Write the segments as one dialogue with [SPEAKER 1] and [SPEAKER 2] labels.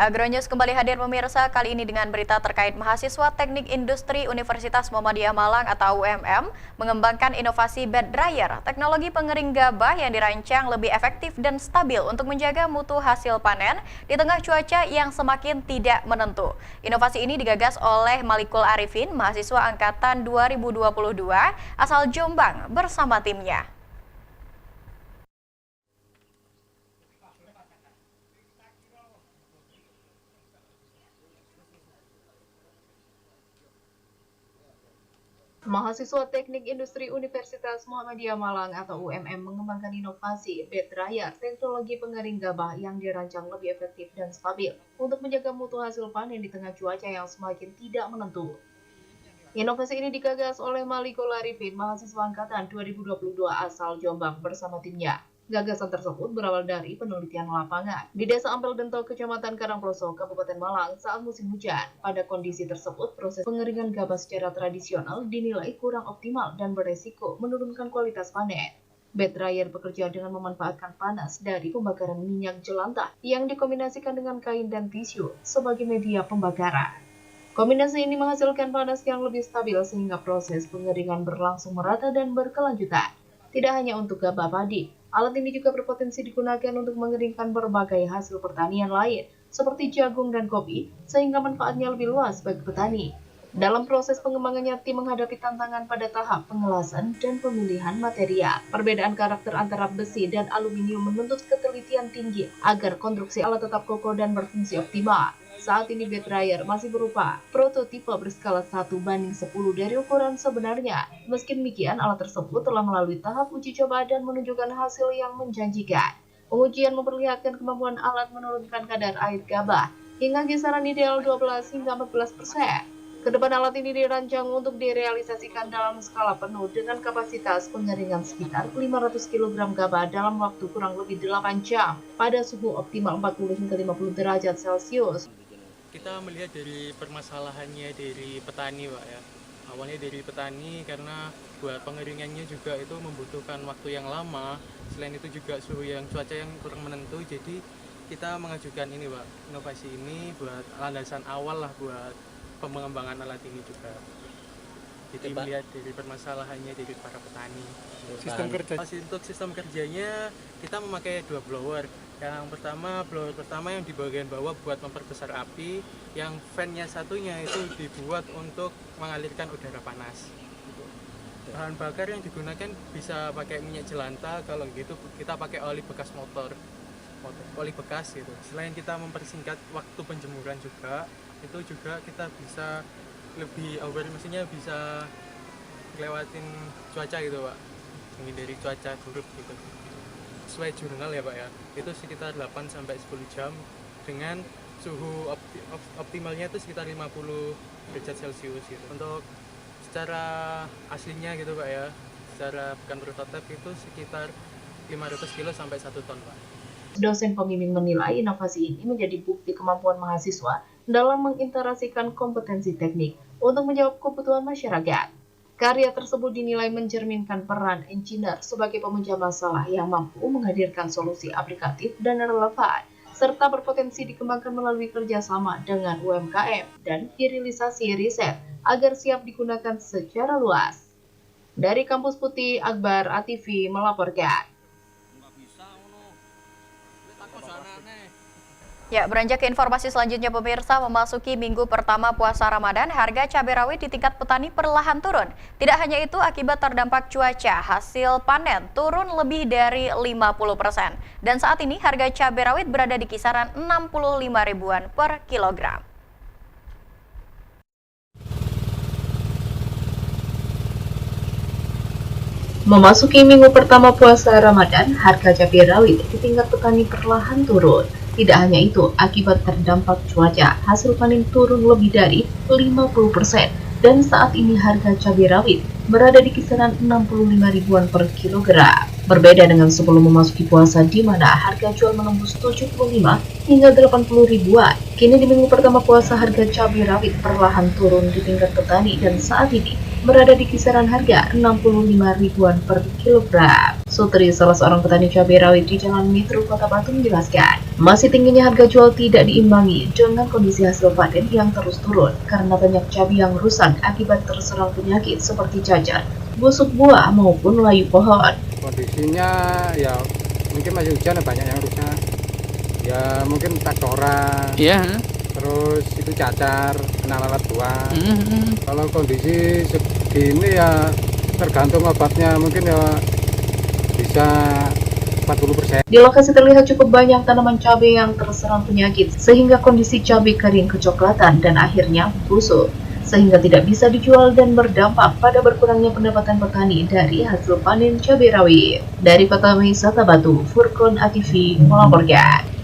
[SPEAKER 1] Agronews kembali hadir pemirsa, kali ini dengan berita terkait mahasiswa Teknik Industri Universitas Muhammadiyah Malang atau UMM mengembangkan inovasi bed dryer, teknologi pengering gabah yang dirancang lebih efektif dan stabil untuk menjaga mutu hasil panen di tengah cuaca yang semakin tidak menentu. Inovasi ini digagas oleh Malikul Arifin, mahasiswa angkatan 2022 asal Jombang bersama timnya.
[SPEAKER 2] Mahasiswa Teknik Industri Universitas Muhammadiyah Malang atau UMM mengembangkan inovasi bed dryer, teknologi pengering gabah yang dirancang lebih efektif dan stabil untuk menjaga mutu hasil panen di tengah cuaca yang semakin tidak menentu. Inovasi ini digagas oleh Malikul Arifin, mahasiswa angkatan 2022 asal Jombang bersama timnya. Gagasan tersebut berawal dari penelitian lapangan di Desa Ampel Dento, Kecamatan Karangploso, Kabupaten Malang saat musim hujan. Pada kondisi tersebut, proses pengeringan gabah secara tradisional dinilai kurang optimal dan beresiko menurunkan kualitas panen. Bed dryer bekerja dengan memanfaatkan panas dari pembakaran minyak jelantah yang dikombinasikan dengan kain dan tisu sebagai media pembakaran. Kombinasi ini menghasilkan panas yang lebih stabil sehingga proses pengeringan berlangsung merata dan berkelanjutan. Tidak hanya untuk gabah padi, alat ini juga berpotensi digunakan untuk mengeringkan berbagai hasil pertanian lain, seperti jagung dan kopi, sehingga manfaatnya lebih luas bagi petani. Dalam proses pengembangannya, tim menghadapi tantangan pada tahap pengelasan dan pemilihan material. Perbedaan karakter antara besi dan aluminium menuntut ketelitian tinggi agar konstruksi alat tetap kokoh dan berfungsi optimal. Saat ini bed dryer masih berupa prototipe berskala 1:10 dari ukuran sebenarnya. Meski demikian, alat tersebut telah melalui tahap uji coba dan menunjukkan hasil yang menjanjikan. Pengujian memperlihatkan kemampuan alat menurunkan kadar air gabah hingga kisaran ideal 12 hingga 14%. Kedepan alat ini dirancang untuk direalisasikan dalam skala penuh dengan kapasitas pengeringan sekitar 500 kg gabah dalam waktu kurang lebih 8 jam pada suhu optimal 40 hingga 50 derajat Celcius.
[SPEAKER 3] Kita melihat dari permasalahannya dari petani, Pak ya. Awalnya dari petani karena buat pengeringannya juga itu membutuhkan waktu yang lama. Selain itu juga suhu yang cuaca yang kurang menentu. Jadi kita mengajukan ini, Pak, inovasi ini buat landasan awal lah buat pengembangan alat ini juga. Jadi melihat dari permasalahannya dari para petani. Untuk sistem kerjanya kita memakai dua blower. Yang pertama, blower pertama yang di bagian bawah buat memperbesar api, yang fan-nya satunya itu dibuat untuk mengalirkan udara panas. Bahan bakar yang digunakan bisa pakai minyak jelantah, kalau gitu kita pakai oli bekas motor, oli bekas gitu. Selain kita mempersingkat waktu penjemuran juga, itu juga kita bisa lebih aware, maksudnya bisa lewatin cuaca gitu, Pak, menghindari cuaca buruk gitu. Sesuai jurnal ya, Pak ya, itu sekitar 8-10 jam dengan suhu optimalnya itu sekitar 50 derajat Celcius gitu. Untuk secara aslinya gitu, Pak ya, secara bukan prototipe itu sekitar 500 kilo sampai 1 ton, Pak.
[SPEAKER 2] Dosen pembimbing menilai inovasi ini menjadi bukti kemampuan mahasiswa dalam mengintegrasikan kompetensi teknik untuk menjawab kebutuhan masyarakat. Karya tersebut dinilai mencerminkan peran engineer sebagai pemecah masalah yang mampu menghadirkan solusi aplikatif dan relevan, serta berpotensi dikembangkan melalui kerjasama dengan UMKM dan hilirisasi riset agar siap digunakan secara luas. Dari Kampus Putih, Akbar ATV melaporkan.
[SPEAKER 1] Ya, beranjak ke informasi selanjutnya pemirsa, memasuki minggu pertama puasa Ramadan, harga cabai rawit di tingkat petani perlahan turun. Tidak hanya itu, akibat terdampak cuaca, hasil panen turun lebih dari 50%. Dan saat ini harga cabai rawit berada di kisaran 65 ribuan per kilogram.
[SPEAKER 2] Memasuki minggu pertama puasa Ramadan, harga cabai rawit di tingkat petani perlahan turun. Tidak hanya itu, akibat terdampak cuaca, hasil panen turun lebih dari 50%. Dan saat ini harga cabai rawit berada di kisaran 65 ribuan per kilogram. Berbeda dengan sebelum memasuki puasa di mana harga jual menembus 75 hingga 80 ribuan. Kini di minggu pertama puasa harga cabai rawit perlahan turun di tingkat petani dan saat ini berada di kisaran harga 65 ribuan per kilogram. Sutri, salah seorang petani cabai rawit di Jalan Mitru, Kota Batu menjelaskan, Masih tingginya harga jual tidak diimbangi dengan kondisi hasil panen yang terus turun karena banyak cabai yang rusak akibat terserang penyakit seperti cacar, busuk buah maupun layu pohon.
[SPEAKER 4] Kondisinya ya mungkin masih hujan, banyak yang rusak. Ya mungkin taktora, terus itu cacar, kena lalat buah. Kalau kondisi segini ya tergantung obatnya, mungkin ya bisa 40%.
[SPEAKER 2] Di lokasi terlihat cukup banyak tanaman cabai yang terserang penyakit sehingga kondisi cabai kering kecoklatan dan akhirnya busuk, sehingga tidak bisa dijual dan berdampak pada berkurangnya pendapatan petani dari hasil panen cabai rawit. Dari Kota Wisata Batu, Furkon ATV melaporkan.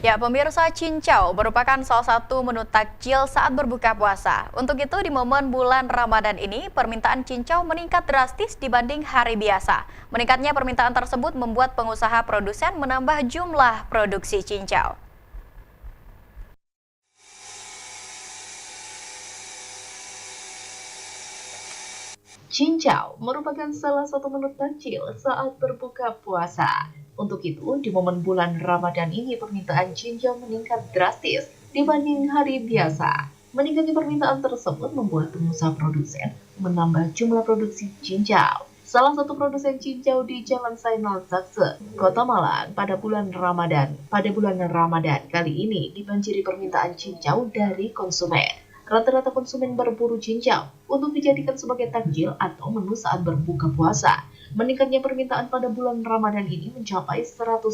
[SPEAKER 1] Ya, pemirsa, cincau merupakan salah satu menu takjil saat berbuka puasa. Untuk itu, di momen bulan Ramadan ini, permintaan cincau meningkat drastis dibanding hari biasa. Meningkatnya permintaan tersebut membuat pengusaha produsen menambah jumlah produksi cincau.
[SPEAKER 2] Cincau merupakan salah satu menu takjil saat berbuka puasa. Untuk itu, di momen bulan Ramadan ini permintaan cincau meningkat drastis dibanding hari biasa. Meningkatnya permintaan tersebut membuat pengusaha produsen menambah jumlah produksi cincau. Salah satu produsen cincau di Jalan Zainal Zakse, Kota Malang pada bulan Ramadan. Pada bulan Ramadan kali ini dibanjiri permintaan cincau dari konsumen. Rata-rata konsumen berburu cincau untuk dijadikan sebagai takjil atau menu saat berbuka puasa. Meningkatnya permintaan pada bulan Ramadan ini mencapai 100%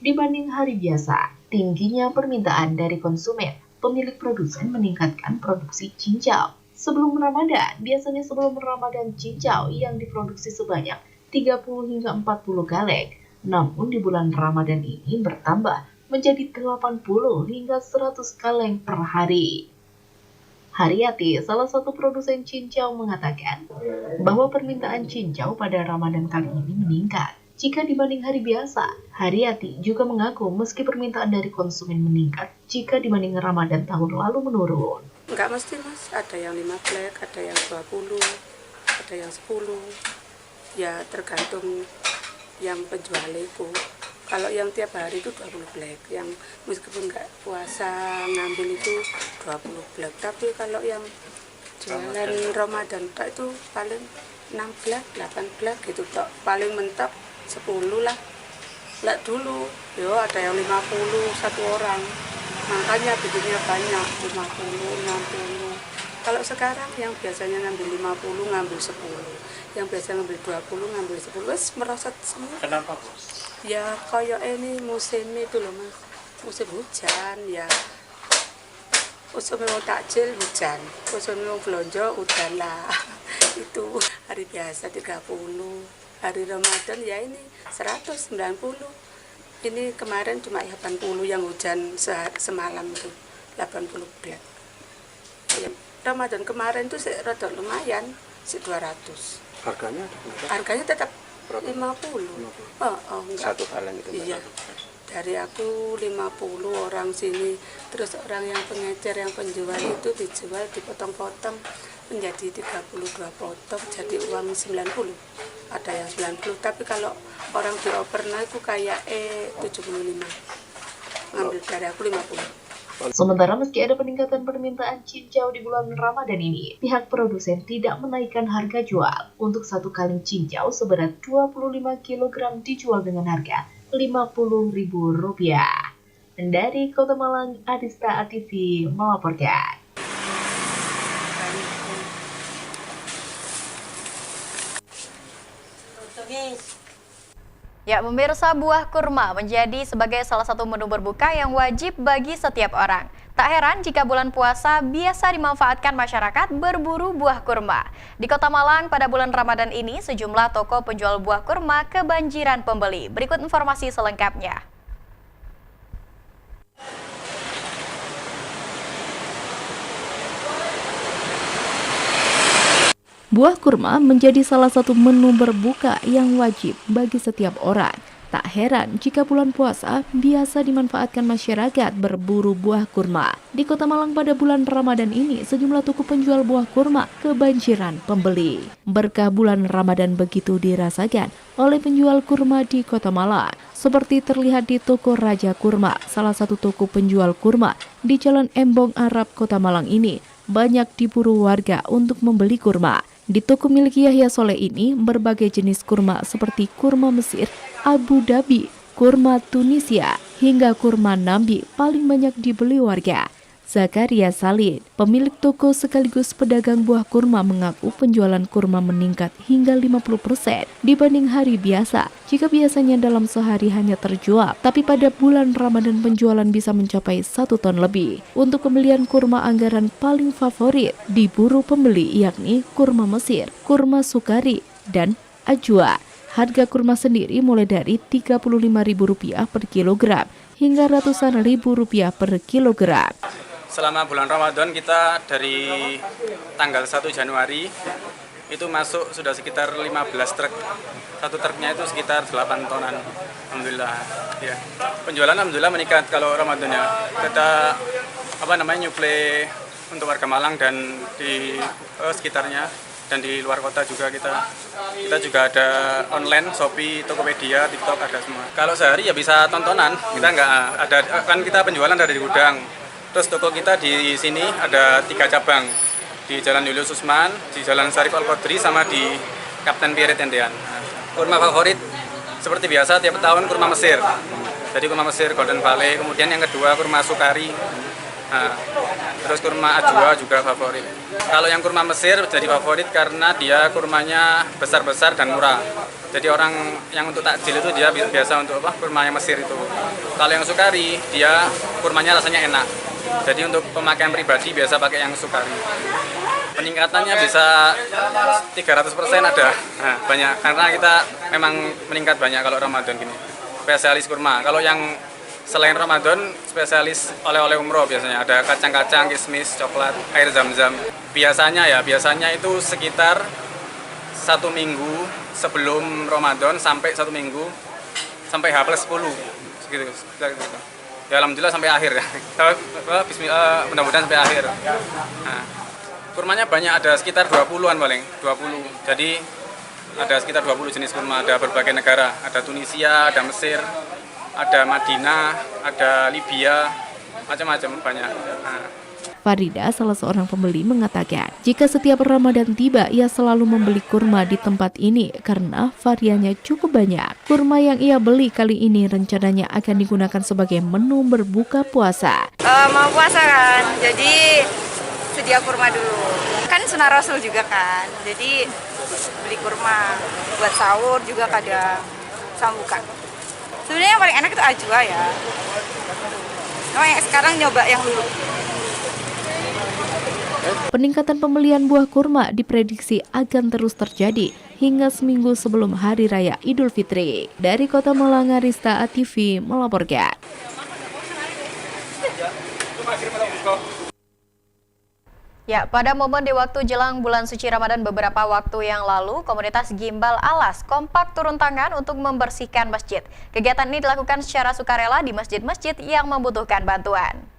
[SPEAKER 2] dibanding hari biasa. Tingginya permintaan dari konsumen, pemilik produsen meningkatkan produksi cincau. Sebelum Ramadan, biasanya sebelum Ramadan cincau yang diproduksi sebanyak 30 hingga 40 kaleng. Namun di bulan Ramadan ini bertambah menjadi 80 hingga 100 kaleng per hari. Haryati, salah satu produsen cincau, mengatakan bahwa permintaan cincau pada Ramadan kali ini meningkat jika dibanding hari biasa. Haryati juga mengaku meski permintaan dari konsumen meningkat jika dibanding Ramadan tahun lalu menurun.
[SPEAKER 5] Enggak mesti mas, ada yang 5 black, ada yang 20, ada yang 10. Ya tergantung yang penjual itu. Kalau yang tiap hari itu 20 black, yang meskipun nggak puasa ngambil itu 20 black. Tapi kalau yang jualan Ramadan itu paling 6 black, 8 black gitu tok. Paling mentok 10 lah. Lah dulu, yo ada yang 50 satu orang. Makanya bikinnya banyak, 50, 60. Kalau sekarang yang biasanya ngambil 50, ngambil 10. Yang biasa ngambil 20, ngambil 10. Wes merosot semua.
[SPEAKER 6] Kenapa, Bos?
[SPEAKER 5] Ya kayak ini musim itu loh mas, musim hujan ya. Musim mau takjil hujan, musim mau belanja udah lah. Itu hari biasa 30, hari Ramadan ya ini 190. Ini kemarin cuma 80 yang hujan semalam itu 80 black. Ya, Ramadan kemarin tuh rada lumayan, 200. Harganya tetap 50. Oh, enggak.
[SPEAKER 6] Satu kaleng itu.
[SPEAKER 5] Iya. Dari aku 50 orang sini, terus orang yang pengecer, yang penjual itu dijual dipotong-potong menjadi 32 potong jadi uang 90. Ada yang 90, tapi kalau orang dioper itu kayak 75. Ngambil dari aku 50.
[SPEAKER 2] Sementara meski ada peningkatan permintaan cincau di bulan Ramadan ini, pihak produsen tidak menaikkan harga jual. Untuk satu kaleng cincau seberat 25 kg dijual dengan harga Rp50.000. Dari Kota Malang, Adista ATV melaporkan.
[SPEAKER 1] Ya, pemirsa, buah kurma menjadi sebagai salah satu menu berbuka yang wajib bagi setiap orang. Tak heran jika bulan puasa biasa dimanfaatkan masyarakat berburu buah kurma. Di Kota Malang pada bulan Ramadan ini, sejumlah toko penjual buah kurma kebanjiran pembeli. Berikut informasi selengkapnya.
[SPEAKER 7] Buah kurma menjadi salah satu menu berbuka yang wajib bagi setiap orang.
[SPEAKER 6] Tak heran jika bulan puasa biasa dimanfaatkan masyarakat berburu buah kurma. Di Kota Malang pada bulan Ramadan ini, sejumlah toko penjual buah kurma kebanjiran pembeli. Berkah bulan Ramadan begitu dirasakan oleh penjual kurma di Kota Malang. Seperti terlihat di toko Raja Kurma, salah satu toko penjual kurma di Jalan Embong Arab, Kota Malang ini, banyak diburu warga untuk membeli kurma. Di toko milik Yahya Soleh ini, berbagai jenis kurma seperti kurma Mesir, Abu Dhabi, kurma Tunisia, hingga kurma Nambi paling banyak dibeli warga. Zakaria Salid, pemilik toko sekaligus pedagang buah kurma, mengaku penjualan kurma meningkat hingga 50% dibanding hari biasa. Jika biasanya dalam sehari hanya terjual, tapi pada bulan Ramadan penjualan bisa mencapai 1 ton lebih. Untuk pembelian kurma, anggaran paling favorit diburu pembeli yakni kurma Mesir, kurma Sukari, dan Ajwa. Harga kurma sendiri mulai dari Rp35.000 per kilogram hingga ratusan ribu rupiah per kilogram.
[SPEAKER 7] Selama bulan Ramadan kita dari tanggal 1 Januari itu masuk sudah sekitar 15 truk. Satu truknya itu sekitar 8 tonan. Alhamdulillah. Ya. Penjualan alhamdulillah meningkat kalau Ramadannya. Kita nyuplai untuk warga Malang dan di sekitarnya dan di luar kota juga kita juga ada online, Shopee, Tokopedia, TikTok, ada semua. Kalau sehari ya bisa tontonan. Kita nggak ada, kan kita penjualan dari gudang. Terus toko kita di sini ada 3 cabang, di Jalan Julius Usman, di Jalan Syarif Al-Qadri, sama di Kapten Pierre Tendean. Kurma favorit seperti biasa tiap tahun kurma Mesir. Jadi kurma Mesir Golden Valley, kemudian yang kedua kurma Sukari. Terus kurma Ajwa juga favorit. Kalau yang kurma Mesir jadi favorit karena dia kurmanya besar-besar dan murah. Jadi orang yang untuk takjil itu dia biasa untuk kurma yang Mesir itu. Kalau yang Sukari dia kurmanya rasanya enak. Jadi untuk pemakaian pribadi biasa pakai yang Sukari. Peningkatannya bisa 300% ada. Banyak karena kita memang meningkat banyak kalau Ramadan gini. Spesialis kurma. Kalau yang selain Ramadan, spesialis oleh-oleh umroh biasanya. Ada kacang-kacang, kismis, coklat, air zam-zam. Biasanya itu sekitar 1 minggu sebelum Ramadan sampai 1 minggu sampai H+10 segitu. Ya alhamdulillah sampai akhir ya. Bismillah, mudah-mudahan sampai akhir. Kurmanya banyak, ada sekitar 20-an paling, 20. Jadi ada sekitar 20 jenis kurma, ada berbagai negara, ada Tunisia, ada Mesir, ada Madinah, ada Libya, macam-macam banyak.
[SPEAKER 6] Farida, salah seorang pembeli, mengatakan jika setiap Ramadan tiba ia selalu membeli kurma di tempat ini karena variannya cukup banyak. Kurma yang ia beli kali ini rencananya akan digunakan sebagai menu berbuka puasa.
[SPEAKER 8] Mau puasa kan, jadi sedia kurma dulu. Kan sunah Rasul juga kan, jadi beli kurma buat sahur juga kadang sama buka. Sebenarnya yang paling enak itu Ajwa ya. Sekarang nyoba yang dulu.
[SPEAKER 6] Peningkatan pembelian buah kurma diprediksi akan terus terjadi hingga seminggu sebelum Hari Raya Idul Fitri. Dari Kota Malang, Arista ATV melaporkan.
[SPEAKER 1] Ya, pada momen di waktu jelang bulan suci Ramadan beberapa waktu yang lalu, komunitas Gimbal Alas kompak turun tangan untuk membersihkan masjid. Kegiatan ini dilakukan secara sukarela di masjid-masjid yang membutuhkan bantuan.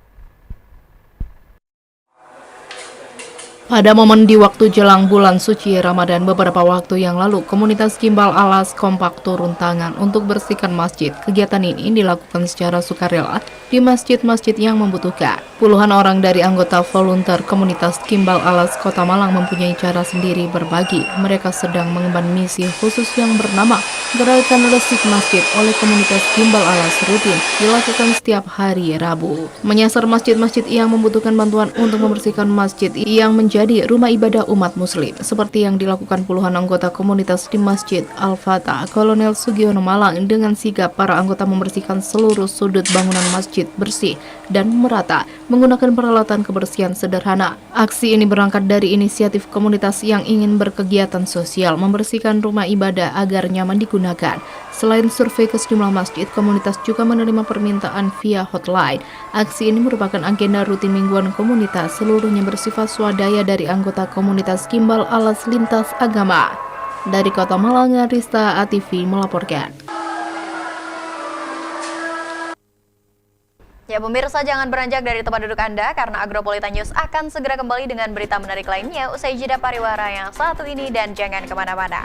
[SPEAKER 6] Pada momen di waktu jelang bulan suci Ramadan beberapa waktu yang lalu, komunitas Gimbal Alas kompak turun tangan untuk bersihkan masjid. Kegiatan ini dilakukan secara sukarela di masjid-masjid yang membutuhkan. Puluhan orang dari anggota volunteer komunitas Gimbal Alas Kota Malang mempunyai cara sendiri berbagi. Mereka sedang mengemban misi khusus yang bernama Gerakan Resik Masjid oleh komunitas Gimbal Alas rutin dilakukan setiap hari Rabu. Menyasar masjid-masjid yang membutuhkan bantuan untuk membersihkan masjid yang menjadi rumah ibadah umat muslim, seperti yang dilakukan puluhan anggota komunitas di Masjid Al-Fatah Kolonel Sugiono Malang. Dengan sigap para anggota membersihkan seluruh sudut bangunan masjid bersih dan merata menggunakan peralatan kebersihan sederhana. Aksi ini berangkat dari inisiatif komunitas yang ingin berkegiatan sosial membersihkan rumah ibadah agar nyaman digunakan. Selain survei ke sejumlah masjid, komunitas juga menerima permintaan via hotline. Aksi ini merupakan agenda rutin mingguan komunitas, seluruhnya bersifat swadaya dari anggota komunitas Gimbal Alas lintas agama. Dari Kota Malang, Arista ATV melaporkan.
[SPEAKER 1] Ya pemirsa, jangan beranjak dari tempat duduk Anda karena Agropolitan News akan segera kembali dengan berita menarik lainnya usai jeda pariwara yang satu ini dan jangan kemana-mana.